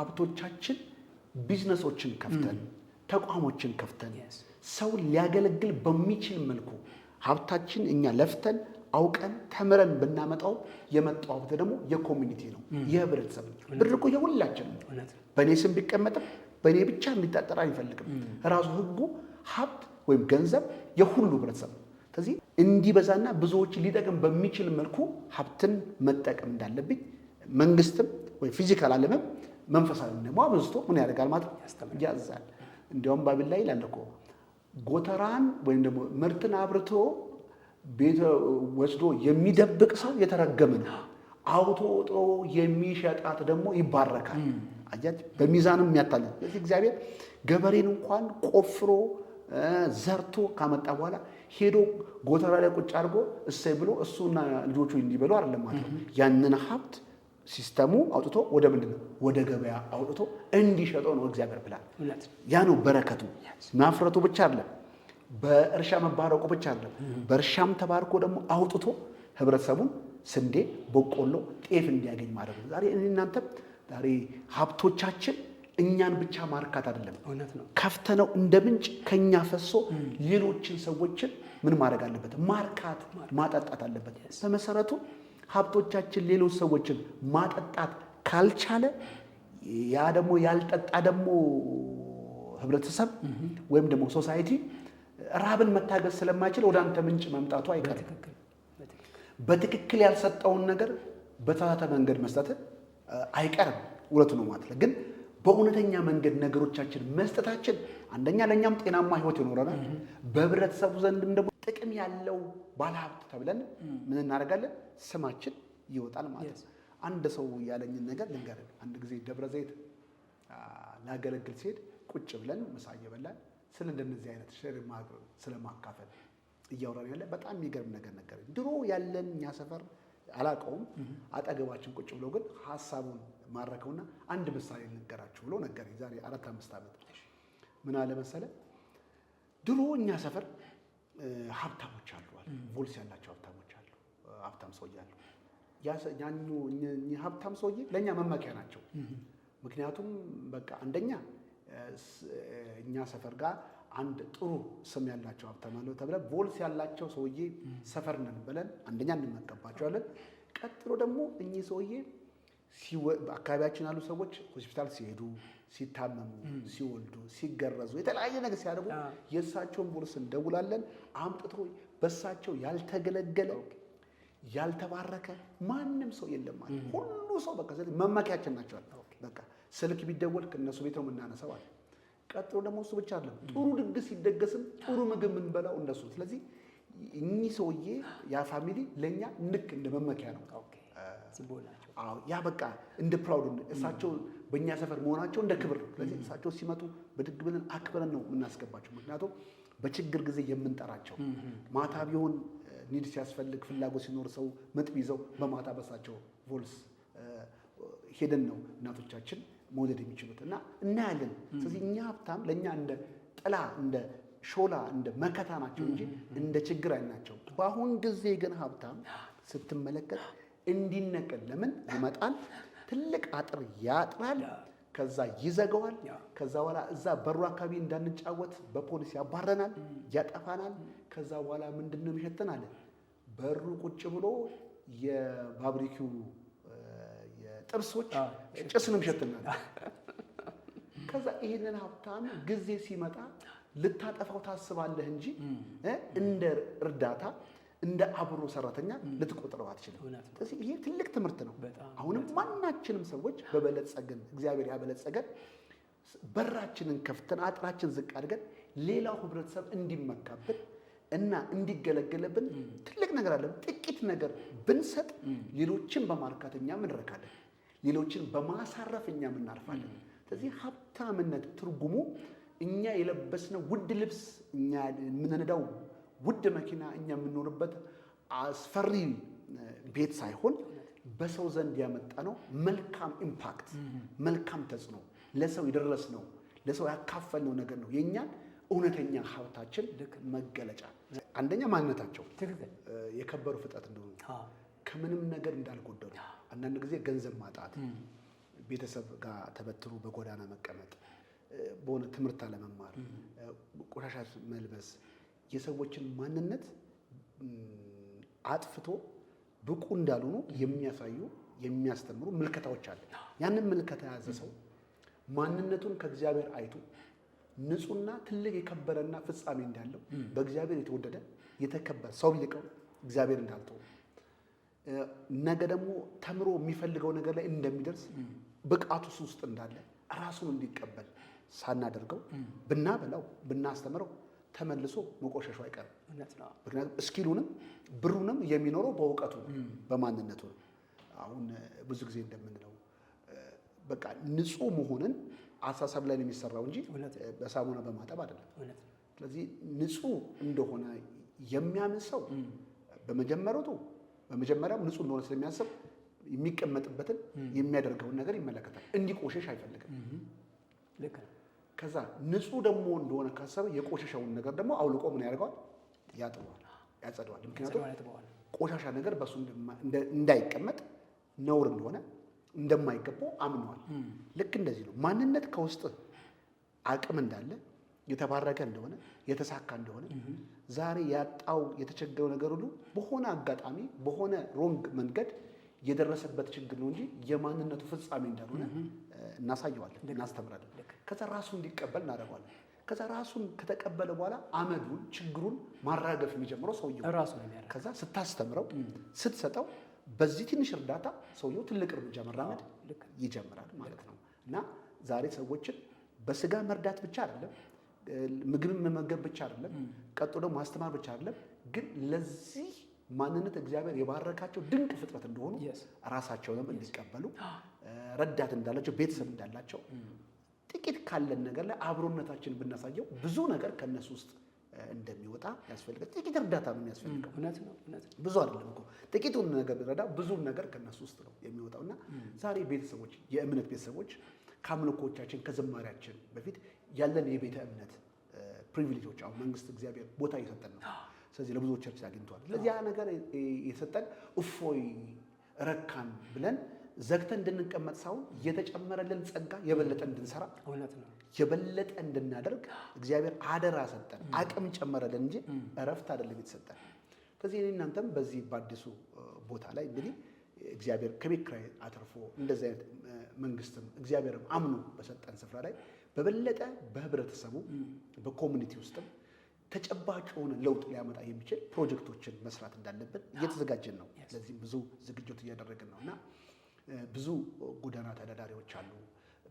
ሀብቶቻችን ቢዝነሶችን ከፍተን ተቋሞችን ከፍተን ሰው ሊያገለግል በሚችል መልኩ ሀብታችን እኛ ለፍተን አውቀን ተምረን ብናመጣው የመጣው ሀብት ደግሞ የኮሚኒቲ ነው የህብረተሰብ ነው ብር እኮ የሁላችን ነው በኔ ስም ቢቀመጥም በኔ ብቻ እንዲጣጣራ አይፈልግም ራሱ ህጉ ሀብት ወይም ገንዘብ የሁሉ ህብረተሰብ ስለዚህ እንዲበዛና ብዙዎች ሊጠቅም በሚችል መልኩ ሀብትን መጠቀም እንዳለብኝ መንግስትም ወይ ፊዚካል ዓለምም መንፈሳዊ ደግሞ አብዝቶ ምን ያደርጋል ማለት ያዛል እንዲያውም ባቢል ላይ ይላል እኮ ጎተራን ወይም ደግሞ ምርትን አብርቶ ቤት ወስዶ የሚደብቅ ሰው የተረገመ ነው አውቶ ጥሮ የሚሸጣት ደግሞ ይባረካል አያት በሚዛንም የሚያታልል ስለዚህ እግዚአብሔር ገበሬን እንኳን ቆፍሮ ዘርቶ ካመጣ በኋላ ሄዶ ጎተራ ላይ ቁጭ አድርጎ እሰይ ብሎ እሱና ልጆቹ እንዲበሉ አይደለም ማለት ነው ያንን ሀብት ሲስተሙ አውጥቶ ወደ ምንድነው ወደ ገበያ አውጥቶ እንዲሸጠው ነው እግዚአብሔር ብላል ያ ነው በረከቱ ማፍረቱ ብቻ አይደለም በእርሻ መባረቁ ብቻ አይደለም በእርሻም ተባርኮ ደግሞ አውጥቶ ህብረተሰቡን ስንዴ በቆሎ ጤፍ እንዲያገኝ ማድረግ ነው ዛሬ እናንተ ዛሬ ሀብቶቻችን እኛን ብቻ ማርካት አይደለም ከፍተነው እንደ ምንጭ ከኛ ፈሶ ሌሎችን ሰዎችን ምን ማድረግ አለበት ማርካት ማጠጣት አለበት በመሰረቱ ሀብቶቻችን ሌሎች ሰዎችን ማጠጣት ካልቻለ ያ ደግሞ ያልጠጣ ደግሞ ህብረተሰብ ወይም ደግሞ ሶሳይቲ ራብን መታገስ ስለማይችል ወደ አንተ ምንጭ መምጣቱ አይቀርም በትክክል ያልሰጠውን ነገር በተሳሳተ መንገድ መስጠት አይቀርም ሁለቱ ነው ማለት ግን በእውነተኛ መንገድ ነገሮቻችን መስጠታችን አንደኛ ለኛም ጤናማ ህይወት ይኖረናል በህብረተሰቡ ዘንድም ደግሞ ጥቅም ያለው ባለሀብት ተብለን ምን እናደርጋለን ስማችን ይወጣል ማለት ነው አንድ ሰው ያለኝን ነገር ልንገር አንድ ጊዜ ደብረ ዘይት ላገለግል ሲሄድ ቁጭ ብለን ምሳ እየበላን ስለ እንደነዚህ አይነት ሼር ማድረግ ስለማካፈል እያወራን ያለ በጣም የሚገርም ነገር ነገረኝ ድሮ ያለን እኛ ሰፈር አላቀውም አጠገባችን ቁጭ ብሎ ግን ሐሳቡን ማረከውና አንድ ምሳሌ ልንገራችሁ ብሎ ነገረኝ ዛሬ 4-5 ዓመት ምን አለ መሰለ ድሮ እኛ ሰፈር ሀብታሞች አሉ ቮልስ ያላቸው ሀብታሞች አሉ ሀብታም ሰው ያሉ ያኛኙ ሀብታም ሰውዬ ለኛ መመኪያ ናቸው ምክንያቱም በቃ አንደኛ እኛ ሰፈር ጋር አንድ ጥሩ ስም ያላቸው ሀብታም አለው ተብለ ቮልስ ያላቸው ሰውዬ ሰፈር ነን ብለን አንደኛ እንመቀባቸዋለን ቀጥሎ ደግሞ እኚህ ሰውዬ በአካባቢያችን ያሉ ሰዎች ሆስፒታል ሲሄዱ ሲታመሙ ሲወልዱ ሲገረዙ የተለያየ ነገር ሲያደርጉ የእሳቸውን ቮልስ እንደውላለን አምጥቶ በእሳቸው ያልተገለገለ ያልተባረከ ማንም ሰው የለም ማለት ሁሉ ሰው በቃ መመኪያችን ናቸው በቃ ስልክ ቢደወል ከነሱ ቤት ነው የምናነሳው አለ ቀጥሎ ደግሞ እሱ ብቻ አይደለም ጥሩ ድግስ ሲደገስም ጥሩ ምግብ ምንበላው እንደሱ ስለዚህ እኚህ ሰውዬ ያ ፋሚሊ ለኛ ንክ እንደ መመኪያ ነው አዎ ያ በቃ እንደ ፕራውድ እሳቸው በእኛ ሰፈር መሆናቸው እንደ ክብር ስለዚህ እሳቸው ሲመጡ በድግ ብለን አክብረን ነው የምናስገባቸው ምክንያቱም በችግር ጊዜ የምንጠራቸው ማታ ቢሆን ኒድ ሲያስፈልግ ፍላጎት ሲኖር ሰው ምጥ ቢይዘው በማታ በሳቸው ቮልስ ሄደን ነው እናቶቻችን መውለድ የሚችሉትና እናያለን ስለዚህ እኛ ሀብታም ለኛ እንደ ጥላ እንደ ሾላ እንደ መከታ ናቸው እንጂ እንደ ችግር አይናቸው በአሁን ጊዜ ግን ሀብታም ስትመለከት እንዲነቀል ለምን ይመጣል ትልቅ አጥር ያጥራል ከዛ ይዘጋዋል ከዛ በኋላ እዛ በሩ አካባቢ እንዳንጫወት በፖሊስ ያባረናል ያጠፋናል ከዛ በኋላ ምንድነው ይሸተናል በሩ ቁጭ ብሎ የባብሪኪው የጥብሶች ጭስንም ይሸተናል ከዛ ይሄንን ሀብታም ጊዜ ሲመጣ ልታጠፋው ታስባለህ እንጂ እንደ እርዳታ እንደ አብሮ ሰራተኛ ልትቆጥረው አትችልም ስለዚህ ይሄ ትልቅ ትምህርት ነው አሁንም ማናችንም ሰዎች በበለጸገን እግዚአብሔር ያበለጸገን በራችንን ከፍተን አጥራችን ዝቅ አድርገን ሌላው ህብረተሰብ እንዲመካብን እና እንዲገለገለብን ትልቅ ነገር አለ ጥቂት ነገር ብንሰጥ ሌሎችን በማርካተኛ ምን ረካለን ሌሎችን በማሳረፍኛ ምን እናርፋለን ስለዚህ ሀብታምነት ትርጉሙ እኛ የለበስነው ውድ ልብስ እኛ የምንነዳው ውድ መኪና እኛ የምንኖርበት አስፈሪ ቤት ሳይሆን በሰው ዘንድ ያመጣነው መልካም ኢምፓክት መልካም ተጽዕኖ ለሰው የደረስነው ለሰው ያካፈልነው ነገር ነው የኛ እውነተኛ ሀብታችን መገለጫ አንደኛ ማንነታቸው የከበሩ ፍጥረት እንደሆኑ ከምንም ነገር እንዳልጎደሉ አንዳንድ ጊዜ ገንዘብ ማጣት ቤተሰብ ጋር ተበትሮ በጎዳና መቀመጥ፣ በሆነ ትምህርት አለመማር፣ ቆሻሻ መልበስ የሰዎችን ማንነት አጥፍቶ ብቁ እንዳልሆኑ የሚያሳዩ የሚያስተምሩ ምልከታዎች አለ። ያንን ምልከታ የያዘ ሰው ማንነቱን ከእግዚአብሔር አይቶ ንጹህና ትልቅ የከበረና ፍጻሜ እንዳለው በእግዚአብሔር የተወደደ የተከበረ ሰው ቢልቀው እግዚአብሔር እንዳልተው ነገ ደግሞ ተምሮ የሚፈልገው ነገር ላይ እንደሚደርስ ብቃቱ ውስጥ እንዳለ ራሱን እንዲቀበል ሳናደርገው ብናበላው ብናስተምረው ተመልሶ መቆሸሹ አይቀርም። ምክንያቱም እስኪሉንም ብሩንም የሚኖረው በእውቀቱ በማንነቱ ነው። አሁን ብዙ ጊዜ እንደምንለው በቃ ንጹህ መሆንን አሳሰብ ላይ ነው የሚሰራው እንጂ በሳሙና በማጠብ አይደለም። ስለዚህ ንጹህ እንደሆነ የሚያምን ሰው በመጀመሪያም ንጹህ እንደሆነ ስለሚያስብ የሚቀመጥበትን የሚያደርገውን ነገር ይመለከታል። እንዲቆሸሽ አይፈልግም። ልክ ነው። ከዛ ንጹህ ደግሞ እንደሆነ ካሰበ የቆሸሸውን ነገር ደግሞ አውልቆ ምን ያደርገዋል? ያጥበዋል፣ ያጸደዋል። ምክንያቱም ቆሻሻ ነገር በሱ እንዳይቀመጥ ነውር እንደሆነ እንደማይገባው አምነዋል። ልክ እንደዚህ ነው። ማንነት ከውስጥ አቅም እንዳለ የተባረከ እንደሆነ የተሳካ እንደሆነ ዛሬ ያጣው የተቸገረው ነገር ሁሉ በሆነ አጋጣሚ በሆነ ሮንግ መንገድ የደረሰበት ችግር ነው እንጂ የማንነቱ ፍጻሜ እንዳልሆነ እናሳየዋለን፣ እናስተምራለን። ከዛ ራሱን እንዲቀበል እናደርገዋለን። ከዛ ራሱን ከተቀበለ በኋላ አመዱን ችግሩን ማራገፍ የሚጀምረው ሰውየው ራሱ ነው። ከዛ ስታስተምረው ስትሰጠው በዚህ ትንሽ እርዳታ ሰውየው ትልቅ እርምጃ መራመድ ይጀምራል ማለት ነው። እና ዛሬ ሰዎችን በስጋ መርዳት ብቻ አይደለም፣ ምግብ መመገብ ብቻ አይደለም፣ ቀጥሎ ደግሞ ማስተማር ብቻ አይደለም፣ ግን ለዚህ ማንነት እግዚአብሔር የባረካቸው ድንቅ ፍጥረት እንደሆኑ ራሳቸውንም እንዲቀበሉ ረዳት እንዳላቸው ቤተሰብ እንዳላቸው ጥቂት ካለን ነገር ላይ አብሮነታችን ብናሳየው ብዙ ነገር ከነሱ ውስጥ እንደሚወጣ ያስፈልጋል። ጥቂት እርዳታ ነው የሚያስፈልገው። ብዙ አይደለም እኮ ጥቂቱን ነገር ቢረዳ ብዙ ነገር ከነሱ ውስጥ ነው የሚወጣውና ዛሬ ቤተሰቦች የእምነት ቤተሰቦች ከአምልኮቻችን ከዝማሪያችን በፊት ያለን የቤተ እምነት ፕሪቪሌጆች አሁን መንግስት እግዚአብሔር ቦታ እየሰጠን ነው። ስለዚህ ለብዙዎች ቸርች አግኝተዋል። ስለዚህ ያ ነገር የሰጠን እፎይ ረካን ብለን ዘግተን እንድንቀመጥ ሳይሆን የተጨመረልን ጸጋ የበለጠ እንድንሰራ የበለጠ እንድናደርግ እግዚአብሔር አደራ ሰጠን፣ አቅም ጨመረልን እንጂ እረፍት አይደለም የተሰጠን። ስለዚህ እኔ እናንተም በዚህ በአዲሱ ቦታ ላይ እንግዲህ እግዚአብሔር ከቤት ኪራይ አትርፎ እንደዚህ አይነት መንግስትም እግዚአብሔርም አምኖ በሰጠን ስፍራ ላይ በበለጠ በህብረተሰቡ በኮሚኒቲ ውስጥም ተጨባጭ የሆነ ለውጥ ሊያመጣ የሚችል ፕሮጀክቶችን መስራት እንዳለብን እየተዘጋጀን ነው። ስለዚህም ብዙ ዝግጅት እያደረግን ነው እና ብዙ ጎዳና ተዳዳሪዎች አሉ።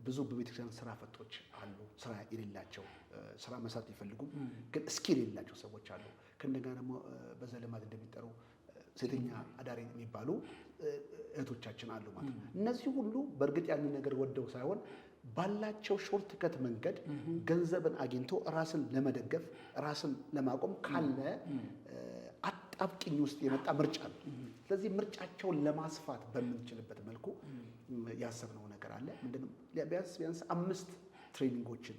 ብዙ በቤተክርስቲያን ስራ ፈቶች አሉ። ስራ የሌላቸው ስራ መስራት ይፈልጉም ግን ስኪል የሌላቸው ሰዎች አሉ። ከእንደገና ደግሞ በዘልማድ እንደሚጠሩ ሴተኛ አዳሪ የሚባሉ እህቶቻችን አሉ ማለት ነው። እነዚህ ሁሉ በእርግጥ ያንን ነገር ወደው ሳይሆን ባላቸው ሾርት ከት መንገድ ገንዘብን አግኝቶ ራስን ለመደገፍ ራስን ለማቆም ካለ አጣብቂኝ ውስጥ የመጣ ምርጫ ነው። ስለዚህ ምርጫቸውን ለማስፋት በምንችልበት መልኩ ያሰብነው ነገር አለ። ምንድነው? ቢያንስ 5 ትሬኒንጎችን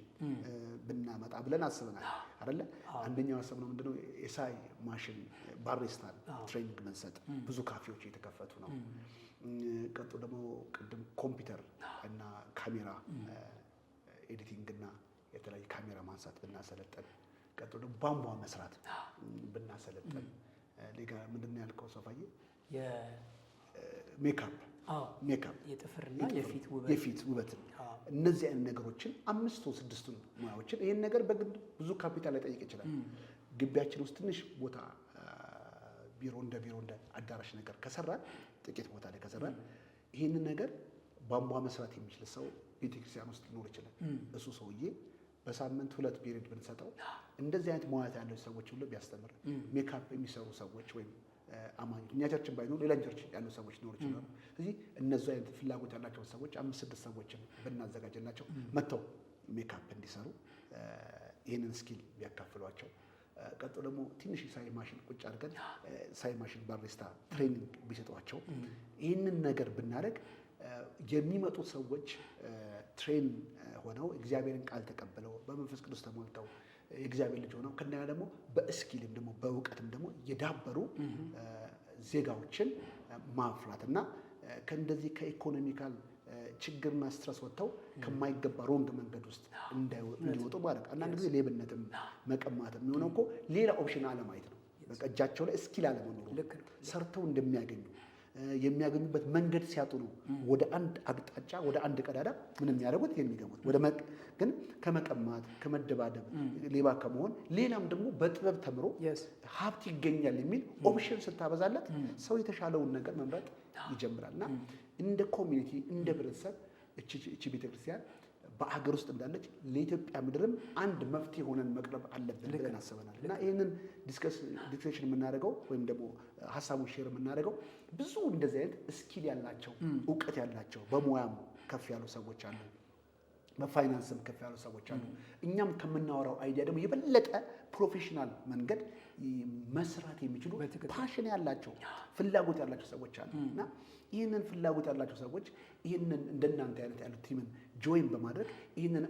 ብናመጣ ብለን አስበናል አይደለ? አንደኛው ያሰብነው ምንድነው? የሳይ ማሽን ባሪስታን ትሬኒንግ መንሰጥ፣ ብዙ ካፌዎች እየተከፈቱ ነው። ቀጥሎ ደግሞ ቅድም ኮምፒውተር እና ካሜራ ኤዲቲንግ እና የተለያየ ካሜራ ማንሳት ብናሰለጠን፣ ቀጥሎ ደግሞ ቧንቧ መስራት ብናሰለጠን፣ ሌላ ምንድነው ያልከው ሶፋዬ? ሜካፕ የጥፍርና የፊት ውበትን እነዚህ አይነት ነገሮችን 5 or 6 ሙያዎችን ይሄን ነገር በግድ ብዙ ካፒታል ላይ ጠይቅ ይችላል። ግቢያችን ውስጥ ትንሽ ቦታ ቢሮ እንደ አዳራሽ ነገር ከሰራን ጥቂት ቦታ ላይ ከሰራን ይሄንን ነገር ቧንቧ መስራት የሚችል ሰው ቤተክርስቲያን ውስጥ ሊኖር ይችላል። እሱ ሰውዬ በሳምንት 2 ፔሪድ ብንሰጠው እንደዚህ አይነት ሙያት ያለው ሰዎች ሁሉ ቢያስተምር ሜካፕ የሚሰሩ ሰዎች ወይም አማኝ እኛ ቸርችን ባይኖር ሌላ ቸርች ያሉ ሰዎች ሊኖር ይችላሉ። ስለዚህ እነዚህ አይነት ፍላጎት ያላቸው ሰዎች 5-6 ሰዎችን ብናዘጋጅላቸው መጥተው ሜካፕ እንዲሰሩ ይህንን ስኪል ቢያካፍሏቸው፣ ቀጥሎ ደግሞ ትንሽ ሳይ ማሽን ቁጭ አድርገን ሳይ ማሽን ባሪስታ ትሬኒንግ ቢሰጧቸው፣ ይህንን ነገር ብናደርግ የሚመጡት ሰዎች ትሬን ሆነው እግዚአብሔርን ቃል ተቀብለው በመንፈስ ቅዱስ ተሞልተው የእግዚአብሔር ልጅ ሆነው ከእንደገና ደግሞ በስኪልም ደግሞ በእውቀትም ደግሞ የዳበሩ ዜጋዎችን ማፍራት እና ከእንደዚህ ከኢኮኖሚካል ችግርና ስትረስ ወጥተው ከማይገባ ሮንግ መንገድ ውስጥ እንዲወጡ ማድረግ። አንዳንድ ጊዜ ሌብነትም መቀማትም የሚሆነው እኮ ሌላ ኦፕሽን አለማየት ነው። በቃ እጃቸው ላይ እስኪል አለመኖሩ ሰርተው እንደሚያገኙ የሚያገኙበት መንገድ ሲያጡ ነው ወደ አንድ አቅጣጫ ወደ አንድ ቀዳዳ ምን የሚያደርጉት የሚገቡት ግን ከመቀማት ከመደባደብ ሌባ ከመሆን ሌላም ደግሞ በጥበብ ተምሮ ሀብት ይገኛል የሚል ኦፕሽን ስታበዛለት ሰው የተሻለውን ነገር መምረጥ ይጀምራል። እና እንደ ኮሚኒቲ እንደ ህብረተሰብ እቺ ቤተክርስቲያን በአገር ውስጥ እንዳለች ለኢትዮጵያ ምድርም አንድ መፍትሄ ሆነን መቅረብ አለብን ብለን አስበናል። እና ይህንን ዲስከሽን የምናደርገው ወይም ደግሞ ሀሳቡን ሼር የምናደርገው ብዙ እንደዚህ አይነት ስኪል ያላቸው እውቀት ያላቸው በሙያም ከፍ ያሉ ሰዎች አሉ፣ በፋይናንስም ከፍ ያሉ ሰዎች አሉ። እኛም ከምናወራው አይዲያ ደግሞ የበለጠ ፕሮፌሽናል መንገድ መስራት የሚችሉ ፓሽን ያላቸው ፍላጎት ያላቸው ሰዎች አሉ። እና ይህንን ፍላጎት ያላቸው ሰዎች ይህንን እንደናንተ አይነት ያሉት ቲምን ጆይን በማድረግ ይህንን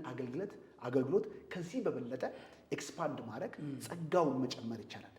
አገልግሎት ከዚህ በበለጠ ኤክስፓንድ ማድረግ ጸጋውን መጨመር ይቻላል።